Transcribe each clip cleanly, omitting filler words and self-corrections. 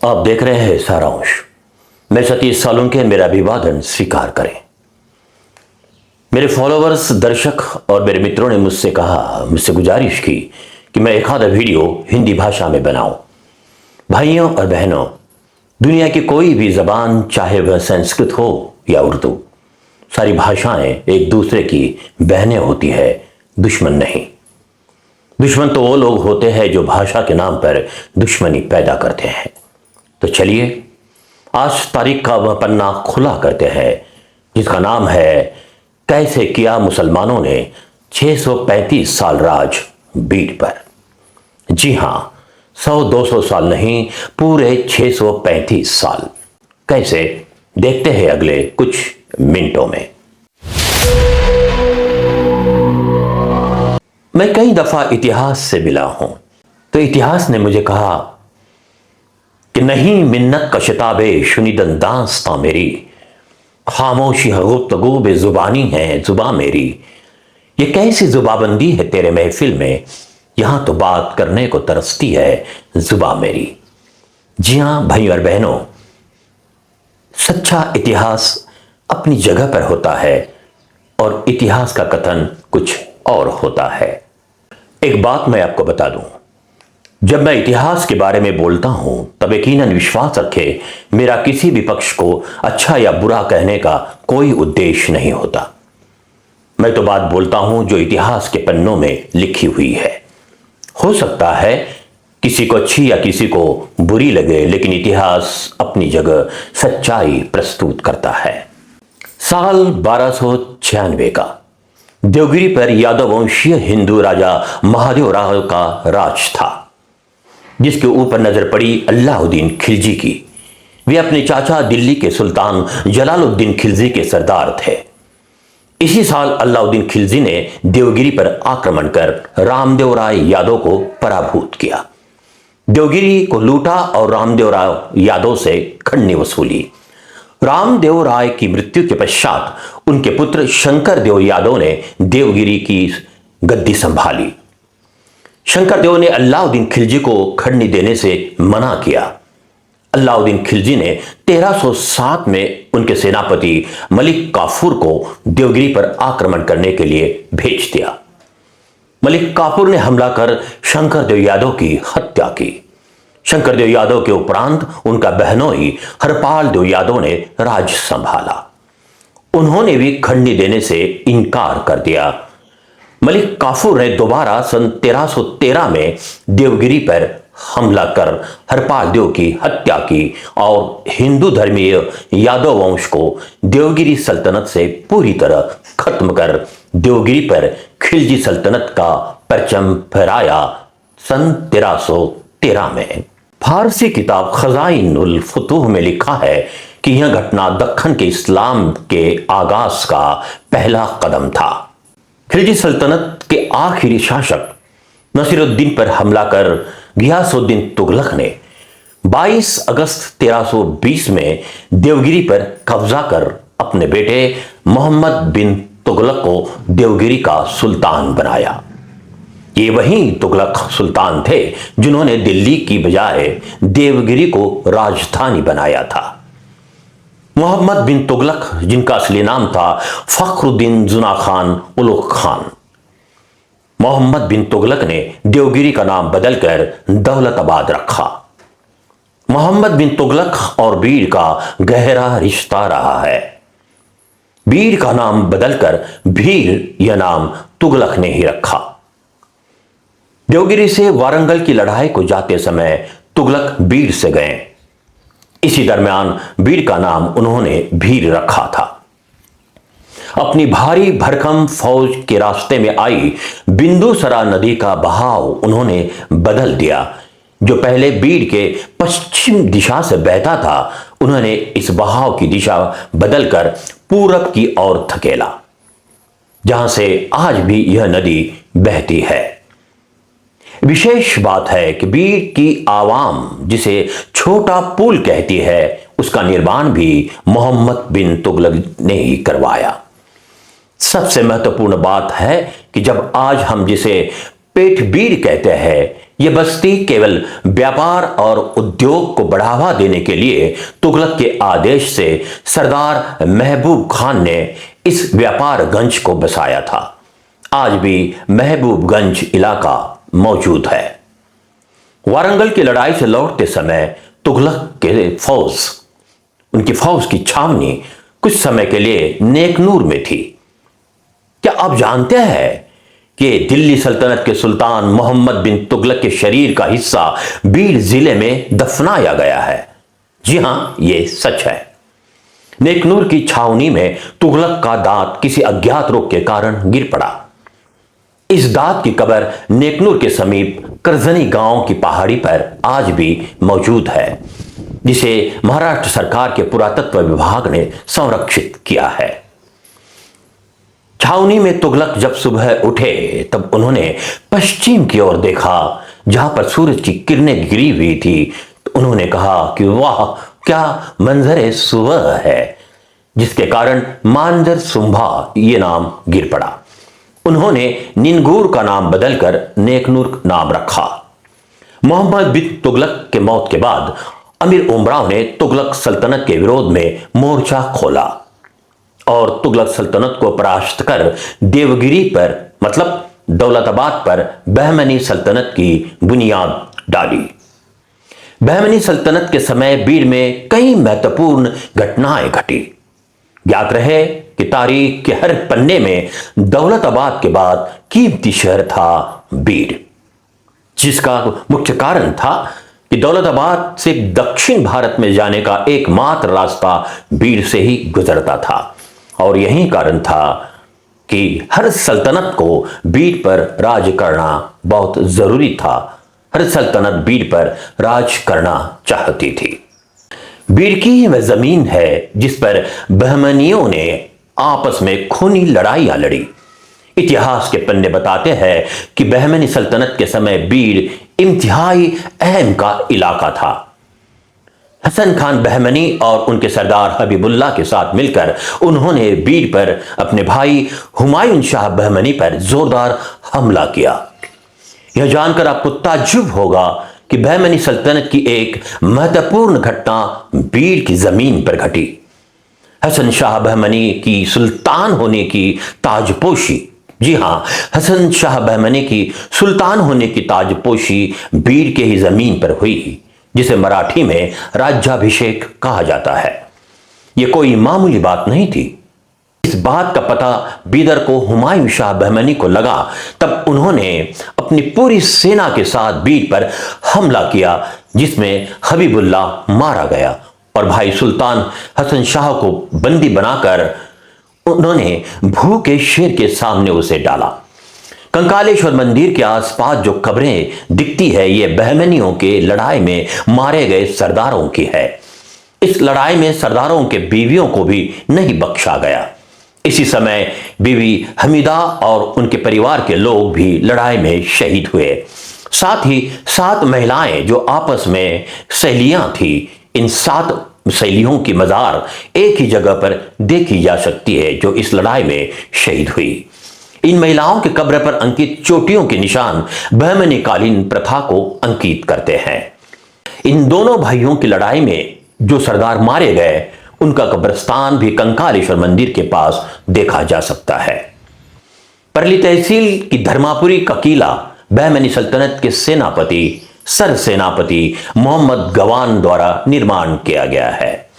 आप देख रहे हैं सारांश। मैं सतीश सालुंके, मेरा अभिवादन स्वीकार करें। मेरे फॉलोअर्स, दर्शक और मेरे मित्रों ने मुझसे गुजारिश की कि मैं एक आधा वीडियो हिंदी भाषा में बनाऊं। भाइयों और बहनों, दुनिया की कोई भी जबान, चाहे वह संस्कृत हो या उर्दू, सारी भाषाएं एक दूसरे की बहनें होती है, दुश्मन नहीं। दुश्मन तो वो लोग होते हैं जो भाषा के नाम पर दुश्मनी पैदा करते हैं। तो चलिए आज तारीख का वह पन्ना खुला करते हैं जिसका नाम है कैसे किया मुसलमानों ने 635 साल राज बीड़ पर। जी हां, 100-200 साल नहीं, पूरे 635 साल। कैसे, देखते हैं अगले कुछ मिनटों में। मैं कई दफा इतिहास से मिला हूं, तो इतिहास ने मुझे कहा कि नहीं मिन्नत का शिताबे शुनिदन दास्तां मेरी, खामोशी गुफ्तगू बेजुबानी है जुबा मेरी। ये कैसी जुबाबंदी है तेरे महफिल में, यहां तो बात करने को तरसती है जुबा मेरी। जी हां भाई और बहनों, सच्चा इतिहास अपनी जगह पर होता है और इतिहास का कथन कुछ और होता है। एक बात मैं आपको बता दूं, जब मैं इतिहास के बारे में बोलता हूं तब यकीनन विश्वास रखें, मेरा किसी भी पक्ष को अच्छा या बुरा कहने का कोई उद्देश्य नहीं होता। मैं तो बात बोलता हूं जो इतिहास के पन्नों में लिखी हुई है। हो सकता है किसी को अच्छी या किसी को बुरी लगे, लेकिन इतिहास अपनी जगह सच्चाई प्रस्तुत करता है। साल 1296 का देवगिरी पर यादव वंशीय हिंदू राजा महादेव राव का राज था, जिसके ऊपर नजर पड़ी अल्लाउद्दीन खिलजी की। वे अपने चाचा दिल्ली के सुल्तान जलालुद्दीन खिलजी के सरदार थे। इसी साल अल्लाउद्दीन खिलजी ने देवगिरी पर आक्रमण कर रामदेव राय यादव को पराभूत किया, देवगिरी को लूटा और रामदेव राय यादव से खंडनी वसूली। रामदेव राय की मृत्यु के पश्चात उनके पुत्र शंकर देव यादव ने देवगिरी की गद्दी संभाली। शंकर देव ने अल्लाउद्दीन खिलजी को खंडनी देने से मना किया। अल्लाउद्दीन खिलजी ने 1307 में उनके सेनापति मलिक काफूर को देवगिरी पर आक्रमण करने के लिए भेज दिया। मलिक काफूर ने हमला कर शंकर देव यादव की हत्या की। शंकर देव यादव के उपरांत उनका बहनोई हरपाल देव यादव ने राज संभाला। उन्होंने भी खंडनी देने से इनकार कर दिया। मलिक काफूर ने दोबारा सन 1313 में देवगिरी पर हमला कर हरपाल देव की हत्या की और हिंदू धर्मीय यादव वंश को देवगिरी सल्तनत से पूरी तरह खत्म कर देवगिरी पर खिलजी सल्तनत का परचम फहराया सन 1313 में। फारसी किताब खजाइन उल फुतूह में लिखा है कि यह घटना दक्खन के इस्लाम के आगाज का पहला कदम था। खिलजी सल्तनत के आखिरी शासक नसीरुद्दीन पर हमला कर गियासुद्दीन तुगलक ने 22 अगस्त 1320 में देवगिरी पर कब्जा कर अपने बेटे मोहम्मद बिन तुगलक को देवगिरी का सुल्तान बनाया। ये वही तुगलक सुल्तान थे जिन्होंने दिल्ली की बजाय देवगिरी को राजधानी बनाया था। मोहम्मद बिन तुगलक, जिनका असली नाम था फखरुद्दीन जुना खान उलुग खान, मोहम्मद बिन तुगलक ने देवगिरी का नाम बदलकर दौलताबाद रखा। मोहम्मद बिन तुगलक और बीड़ का गहरा रिश्ता रहा है। बीड़ का नाम बदलकर भीड़ यह नाम तुगलक ने ही रखा। देवगिरी से वारंगल की लड़ाई को जाते समय तुगलक बीड़ से गए। इसी दरमियान बीड़ का नाम उन्होंने भीड़ रखा था। अपनी भारी भरकम फौज के रास्ते में आई बिंदुसरा नदी का बहाव उन्होंने बदल दिया। जो पहले बीड़ के पश्चिम दिशा से बहता था, उन्होंने इस बहाव की दिशा बदलकर पूरब की ओर धकेला, जहां से आज भी यह नदी बहती है। विशेष बात है कि बीड़ की आवाम जिसे छोटा पुल कहती है, उसका निर्माण भी मोहम्मद बिन तुगलक ने ही करवाया। सबसे महत्वपूर्ण बात है कि जब आज हम जिसे पेटबीर कहते हैं। यह बस्ती केवल व्यापार और उद्योग को बढ़ावा देने के लिए तुगलक के आदेश से सरदार महबूब खान ने इस व्यापारगंज को बसाया था। आज भी महबूबगंज इलाका मौजूद है। वारंगल की लड़ाई से लौटते समय तुगलक के उनकी फौज की छावनी कुछ समय के लिए नेकनूर में थी। क्या आप जानते हैं कि दिल्ली सल्तनत के सुल्तान मोहम्मद बिन तुगलक के शरीर का हिस्सा बीड जिले में दफनाया गया है? जी हां, यह सच है। नेकनूर की छावनी में तुगलक का दांत किसी अज्ञात रोग के कारण गिर पड़ा। इस दांत की कब्र नेकनूर के समीप करजनी गांव की पहाड़ी पर आज भी मौजूद है, जिसे महाराष्ट्र सरकार के पुरातत्व विभाग ने संरक्षित किया है। छावनी में तुगलक जब सुबह उठे तब उन्होंने पश्चिम की ओर देखा, जहां पर सूरज की किरणें गिरी हुई थी। तो उन्होंने कहा कि वाह, क्या मंजरे सुबह है, जिसके कारण मांजर सुंभा ये नाम गिर पड़ा। उन्होंने निनगूर का नाम बदलकर नेकनूर नाम रखा। मोहम्मद बिन तुगलक के मौत के बाद अमीर उमराव ने तुगलक सल्तनत के विरोध में मोर्चा खोला और तुगलक सल्तनत को परास्त कर देवगिरी पर मतलब दौलताबाद पर बहमनी सल्तनत की बुनियाद डाली। बहमनी सल्तनत के समय बीड में कई महत्वपूर्ण घटनाएं घटी। ज्ञात रहे कि तारीख के हर पन्ने में दौलताबाद के बाद कीमती शहर था बीड, जिसका मुख्य कारण था कि दौलताबाद से दक्षिण भारत में जाने का एकमात्र रास्ता बीड से ही गुजरता था। और यही कारण था कि हर सल्तनत को बीड पर राज करना बहुत जरूरी था। हर सल्तनत बीड पर राज करना चाहती थी। बीड की वह जमीन है जिस पर बहमनियों ने आपस में खूनी लड़ाइयां लड़ी। इतिहास के पन्ने बताते हैं कि बहमनी सल्तनत के समय बीड इंतहाई अहम का इलाका था। हसन खान बहमनी और उनके सरदार हबीबुल्लाह के साथ मिलकर उन्होंने बीड पर अपने भाई हुमायूं शाह बहमनी पर जोरदार हमला किया। यह जानकर आपको ताज्जुब होगा कि बहमनी सल्तनत की एक महत्वपूर्ण घटना बीड की जमीन पर घटी। हसन शाह बहमनी की सुल्तान होने की ताजपोशी, जी हां, हसन शाह बहमनी की सुल्तान होने की ताजपोशी बीड के ही जमीन पर हुई, जिसे मराठी में राज्याभिषेक कहा जाता है। यह कोई मामूली बात नहीं थी। इस बात का पता बीदर को हुमायूं शाह बहमनी को लगा, तब उन्होंने अपनी पूरी सेना के साथ बीड पर हमला किया, जिसमें हबीबुल्लाह मारा गया और भाई सुल्तान हसन शाह को बंदी बनाकर उन्होंने भूखे शेर के सामने उसे डाला। कंकालेश्वर मंदिर के आसपास जो कब्रें दिखती है, ये बहमनियों के लड़ाई में मारे गए सरदारों की है। इस लड़ाई में सरदारों के बीवियों को भी नहीं बख्शा गया। इसी समय बीवी हमीदा और उनके परिवार के लोग भी लड़ाई में शहीद हुए। साथ ही 7 महिलाएं जो आपस में सहेलियां थी, इन 7 सहेलियों की मजार एक ही जगह पर देखी जा सकती है, जो इस लड़ाई में शहीद हुई। इन महिलाओं के कब्र पर अंकित चोटियों के निशान बहमनी कालीन प्रथा को अंकित करते हैं। इन दोनों भाइयों की लड़ाई में जो सरदार मारे गए, उनका कब्रिस्तान भी कंकालेश्वर मंदिर के पास देखा जा सकता है। परली तहसील की धर्मापुरी का किला बहमनी सल्तनत के सेनापति सर सेनापति मोहम्मद गवान द्वारा निर्माण किया गया है।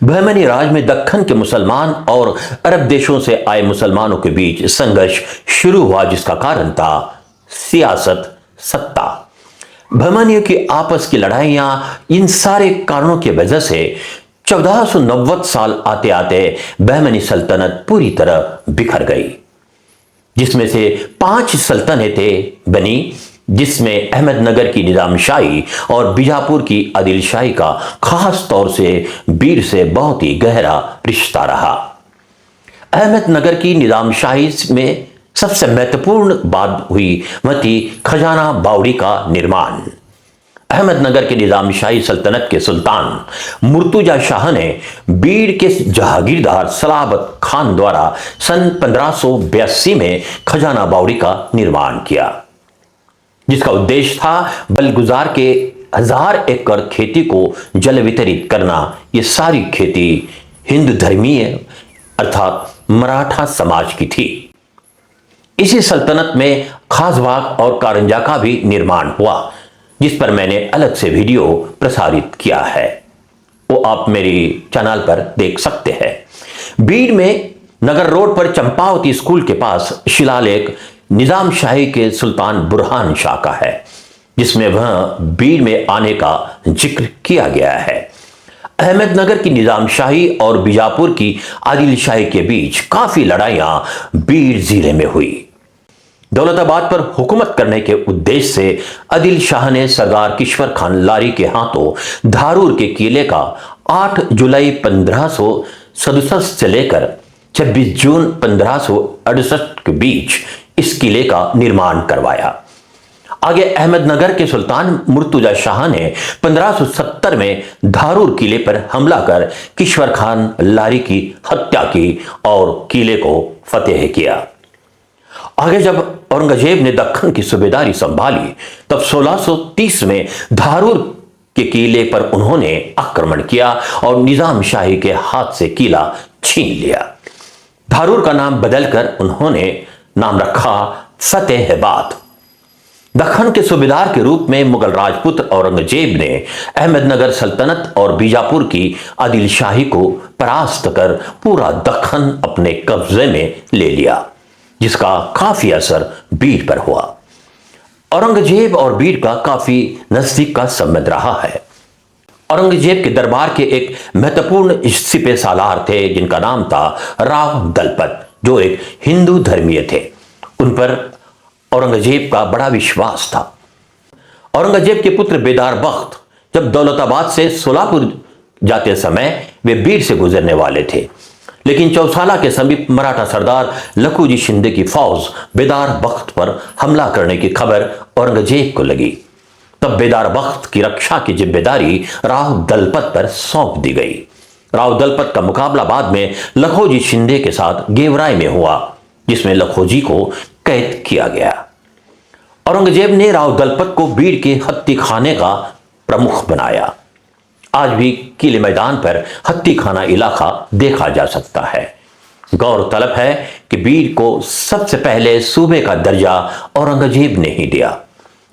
बहमनी राज में दक्खन के मुसलमान और अरब देशों से आए मुसलमानों के बीच संघर्ष शुरू हुआ, जिसका कारण था सियासत, सत्ता। बहमनियों की आपस की लड़ाइयां, इन सारे कारणों की वजह से 1490 साल आते आते बहमनी सल्तनत पूरी तरह बिखर गई, जिसमें से 5 सल्तनतें बनी, जिसमें अहमदनगर की निजामशाही और बीजापुर की आदिलशाही का खास तौर से बीड से बहुत ही गहरा रिश्ता रहा। अहमदनगर की निजामशाही में सबसे महत्वपूर्ण बात हुई वह थी खजाना बावड़ी का निर्माण। अहमदनगर के निजामशाही सल्तनत के सुल्तान मुर्तुजा शाह ने बीड के जहांगीरदार सलाबत खान द्वारा सन 1582 में खजाना बावड़ी का निर्माण किया। जिसका उद्देश्य था बलगुजार के 1000 एकड़ खेती को जल वितरित करना। ये सारी खेती हिंदू धर्मीय अर्थात मराठा समाज की थी। इसी सल्तनत में खासबाग और कारंजा का भी निर्माण हुआ, जिस पर मैंने अलग से वीडियो प्रसारित किया है, वो आप मेरी चैनल पर देख सकते हैं। बीड़ में नगर रोड पर चंपावती स्कूल के पास शिलालेख निजाम शाही के सुल्तान बुरहान शाह का है, जिसमें वह बीड़ में आने का जिक्र किया गया है। अहमदनगर की निजाम शाही और बीजापुर की आदिल शाही के बीच काफी लड़ाइयां बीड़ जिले में हुई। दौलताबाद पर हुकूमत करने के उद्देश्य से आदिल शाह ने सरदार किश्वर खान लारी के हाथों धारूर के किले का 8 जुलाई 1567 से लेकर 26 जून 1568 के बीच इस किले का निर्माण करवाया। आगे अहमदनगर के सुल्तान मुर्तुजा शाह ने 1570 में धारूर किले पर हमला कर किश्वर खान लारी की हत्या की और किले को फतेह किया। आगे जब औरंगजेब ने दक्खन की सूबेदारी संभाली, तब 1630 में धारूर के किले पर उन्होंने आक्रमण किया और निजाम शाही के हाथ से किला छीन लिया। धारूर का नाम बदलकर उन्होंने नाम रखा फतेहाबाद। दक्खन के सूबेदार के रूप में मुगल राजपूत औरंगजेब ने अहमदनगर सल्तनत और बीजापुर की आदिल शाही को परास्त कर पूरा दक्खन अपने कब्जे में ले लिया, जिसका काफी असर बीड़ पर हुआ। औरंगजेब और बीड़ का काफी नजदीक का संबंध रहा है। औरंगजेब के दरबार के एक महत्वपूर्ण सिपह सालार थे, जिनका नाम था राव दलपत, जो एक हिंदू धर्मीय थे। उन पर औरंगजेब का बड़ा विश्वास था। औरंगजेब के पुत्र बेदार बख्त जब दौलताबाद से सोलापुर जाते समय वे बीड़ से गुजरने वाले थे, लेकिन चौसाला के समीप मराठा सरदार लखूजी शिंदे की फौज बेदार बख्त पर हमला करने की खबर औरंगजेब को लगी। तब बेदार बख्त की रक्षा की जिम्मेदारी राव दलपत पर सौंप दी गई। राव दलपत का मुकाबला बाद में लखोजी शिंदे के साथ गेवराई में हुआ, जिसमें लखोजी को कैद किया गया। औरंगजेब ने राव दलपत को बीड़ के हत्ती खाने का प्रमुख बनाया। आज भी किले मैदान पर हत्ती खाना इलाका देखा जा सकता है। गौरतलब है कि बीड़ को सबसे पहले सूबे का दर्जा औरंगजेब ने ही दिया।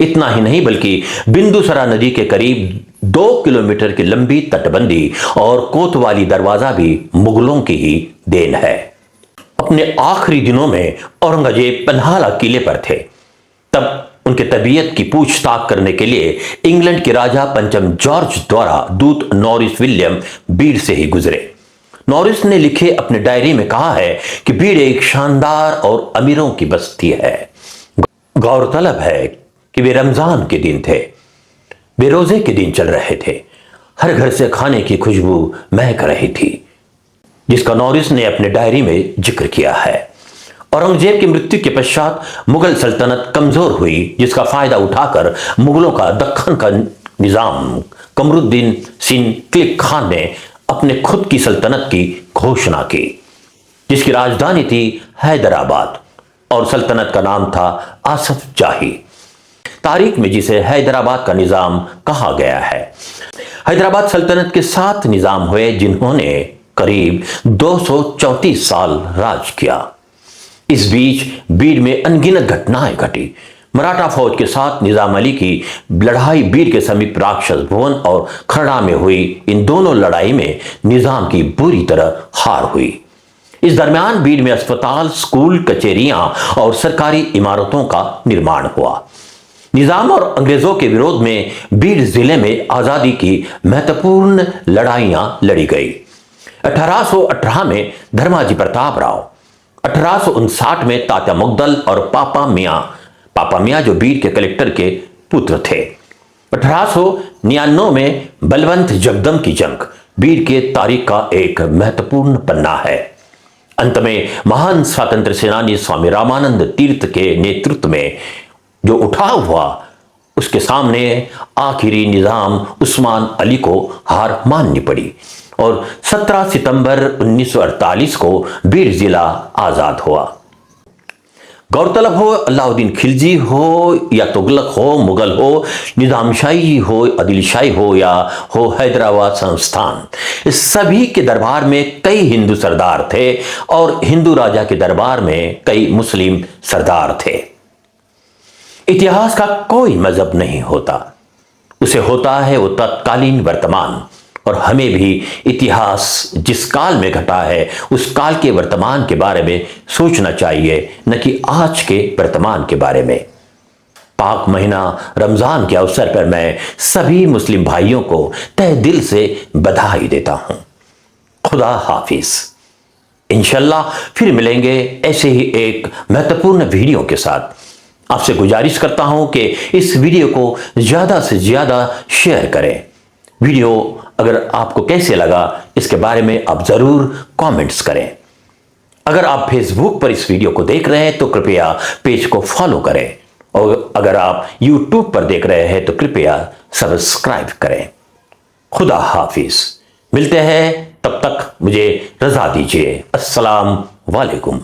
इतना ही नहीं, बल्कि बिंदुसरा नदी के करीब 2 किलोमीटर की लंबी तटबंदी और कोतवाली दरवाजा भी मुगलों की ही देन है। अपने आखिरी दिनों में औरंगजेब पन्हाला किले पर थे। तब उनके तबीयत की पूछताछ करने के लिए इंग्लैंड के राजा पंचम जॉर्ज द्वारा दूत नॉरिस विलियम बीड़ से ही गुजरे। नॉरिस ने लिखे अपने डायरी में कहा है कि बीड़ एक शानदार और अमीरों की बस्ती है। गौरतलब है कि वे रमजान के दिन थे, वे रोजे के दिन चल रहे थे। हर घर से खाने की खुशबू महक रही थी, जिसका नॉरिस ने अपने डायरी में जिक्र किया है। औरंगजेब की मृत्यु के पश्चात मुगल सल्तनत कमजोर हुई, जिसका फायदा उठाकर मुगलों का दक्खन का निजाम कमरुद्दीन सिंह क्लिक खान ने अपने खुद की सल्तनत की घोषणा की, जिसकी राजधानी थी हैदराबाद और सल्तनत का नाम था आसफ जाही। तारीख में जिसे हैदराबाद का निजाम कहा गया है। हैदराबाद सल्तनत के 7 निजाम हुए, जिन्होंने करीब 234 साल राज किया। इस बीच बीड़ में अनगिनत घटनाएं घटी। मराठा फौज के साथ निजाम अली की लड़ाई बीड़ के समीप राक्षस भवन और खरड़ा में हुई। इन दोनों लड़ाई में निजाम की बुरी तरह हार हुई। इस दरमियान बीड़ में अस्पताल, स्कूल, कचेरियां और सरकारी इमारतों का निर्माण हुआ। निजाम और अंग्रेजों के विरोध में बीड़ जिले में आजादी की महत्वपूर्ण लड़ाइयां लड़ी गई। 1818 में धर्माजी प्रताप राव, 1859 में तात्या मुगदल और पापा मियाँ जो बीड़ के कलेक्टर के पुत्र थे। 1899 में बलवंत जगदम की जंग बीड़ के तारीख का एक महत्वपूर्ण पन्ना है। अंत में महान स्वतंत्र सेनानी स्वामी रामानंद तीर्थ के नेतृत्व में जो उठाव हुआ, उसके सामने आखिरी निजाम उस्मान अली को हार माननी पड़ी और 17 सितंबर 1948 को बीड़ जिला आजाद हुआ। गौरतलब हो, अलाउद्दीन खिलजी हो या तुगलक हो, मुगल हो, निजामशाही हो, आदिलशाही हो या हो हैदराबाद संस्थान, इस सभी के दरबार में कई हिंदू सरदार थे और हिंदू राजा के दरबार में कई मुस्लिम सरदार थे। इतिहास का कोई मजहब नहीं होता, उसे होता है वो तत्कालीन वर्तमान। और हमें भी इतिहास जिस काल में घटा है उस काल के वर्तमान के बारे में सोचना चाहिए, न कि आज के वर्तमान के बारे में। पाक महीना रमजान के अवसर पर मैं सभी मुस्लिम भाइयों को तहे दिल से बधाई देता हूं। खुदा हाफिज। इंशाल्लाह फिर मिलेंगे ऐसे ही एक महत्वपूर्ण वीडियो के साथ। आपसे गुजारिश करता हूं कि इस वीडियो को ज्यादा से ज्यादा शेयर करें। वीडियो अगर आपको कैसे लगा इसके बारे में आप जरूर कमेंट्स करें। अगर आप फेसबुक पर इस वीडियो को देख रहे हैं तो कृपया पेज को फॉलो करें, और अगर आप यूट्यूब पर देख रहे हैं तो कृपया सब्सक्राइब करें। खुदा हाफिज। मिलते हैं, तब तक मुझे रजा दीजिए। अस्सलाम वालेकुम।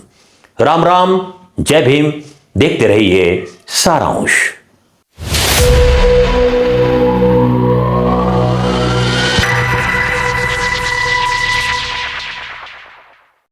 राम राम, जय भीम। देखते रहिए सारांश।